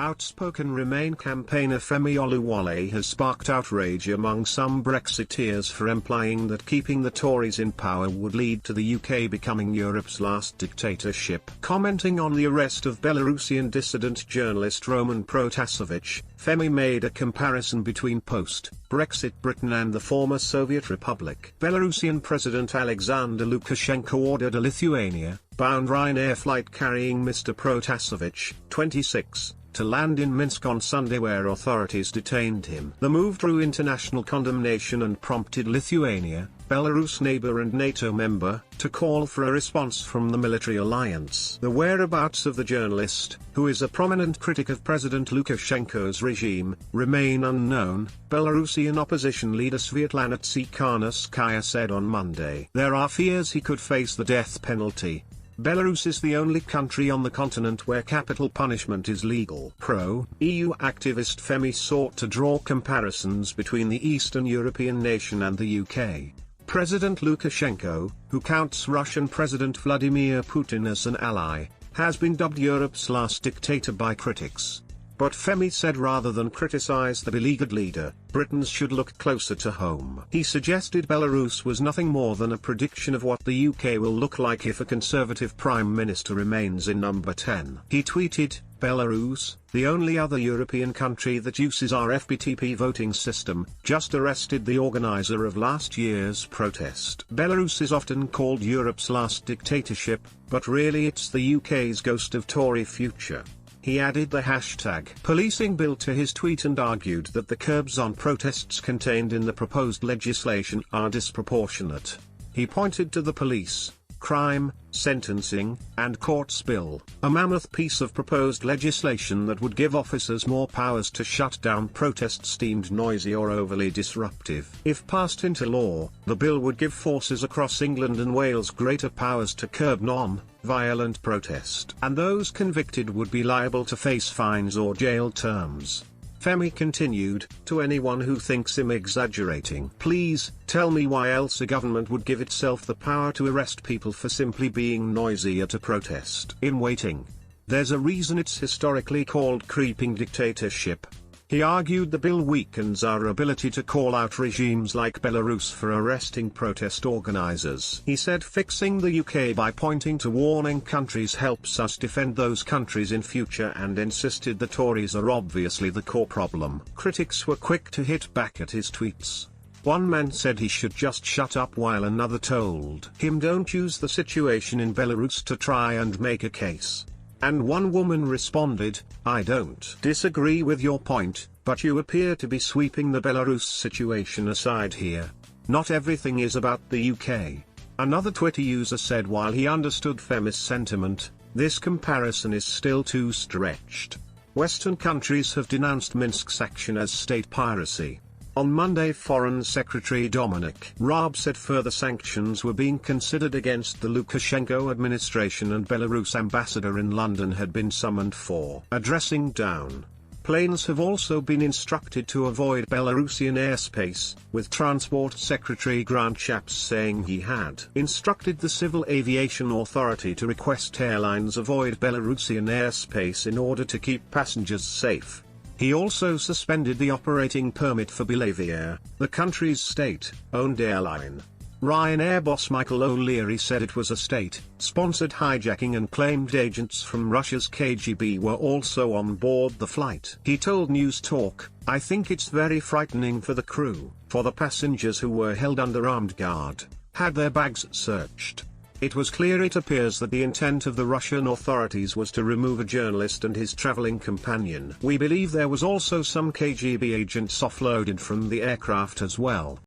Outspoken Remain campaigner Femi Oluwole has sparked outrage among some Brexiteers for implying that keeping the Tories in power would lead to the UK becoming Europe's last dictatorship. Commenting on the arrest of Belarusian dissident journalist Roman Protas, Femi made a comparison between post-Brexit Britain and the former Soviet Republic. Belarusian President Alexander Lukashenko ordered a Lithuania-bound Ryanair flight carrying Mr. Protasevich, 26, to land in Minsk on Sunday, where authorities detained him. The move drew international condemnation and prompted Lithuania, Belarus' neighbor and NATO member, to call for a response from the military alliance. The whereabouts of the journalist, who is a prominent critic of President Lukashenko's regime, remain unknown, Belarusian opposition leader Svetlana Tsikhanouskaya said on Monday. There are fears he could face the death penalty. Belarus is the only country on the continent where capital punishment is legal. Pro-EU activist Femi sought to draw comparisons between the Eastern European nation and the UK. President Lukashenko, who counts Russian President Vladimir Putin as an ally, has been dubbed Europe's last dictator by critics. But Femi said rather than criticize the beleaguered leader, Britons should look closer to home. He suggested Belarus was nothing more than a prediction of what the UK will look like if a Conservative Prime Minister remains in number 10. He tweeted, "Belarus, the only other European country that uses our FPTP voting system, just arrested the organizer of last year's protest." Belarus is often called Europe's last dictatorship, but really it's the UK's ghost of Tory future. He added the hashtag policing bill to his tweet and argued that the curbs on protests contained in the proposed legislation are disproportionate. He pointed to the police, crime, sentencing, and courts bill, a mammoth piece of proposed legislation that would give officers more powers to shut down protests deemed noisy or overly disruptive. If passed into law, the bill would give forces across England and Wales greater powers to curb non-violent protest, and those convicted would be liable to face fines or jail terms. Femi continued, "To anyone who thinks I'm exaggerating, please tell me why else a government would give itself the power to arrest people for simply being noisy at a protest. In waiting. There's a reason it's historically called creeping dictatorship." He argued the bill weakens our ability to call out regimes like Belarus for arresting protest organizers. He said fixing the UK by pointing to warning countries helps us defend those countries in future, and insisted the Tories are obviously the core problem. Critics were quick to hit back at his tweets. One man said he should just shut up, while another told him don't use the situation in Belarus to try and make a case. And one woman responded, "I don't disagree with your point, but you appear to be sweeping the Belarus situation aside here. Not everything is about the UK." Another Twitter user said while he understood Femi's sentiment, this comparison is still too stretched. Western countries have denounced Minsk's action as state piracy. On Monday, Foreign Secretary Dominic Raab said further sanctions were being considered against the Lukashenko administration, and Belarus ambassador in London had been summoned for a dressing down. Planes have also been instructed to avoid Belarusian airspace, with Transport Secretary Grant Shapps saying he had instructed the Civil Aviation Authority to request airlines avoid Belarusian airspace in order to keep passengers safe. He also suspended the operating permit for Belarusian, the country's state-owned airline. Ryanair boss Michael O'Leary said it was a state-sponsored hijacking and claimed agents from Russia's KGB were also on board the flight. He told News Talk, "I think it's very frightening for the crew, for the passengers who were held under armed guard, had their bags searched. It was clear it appears that the intent of the Russian authorities was to remove a journalist and his traveling companion. We believe there was also some KGB agents offloaded from the aircraft as well."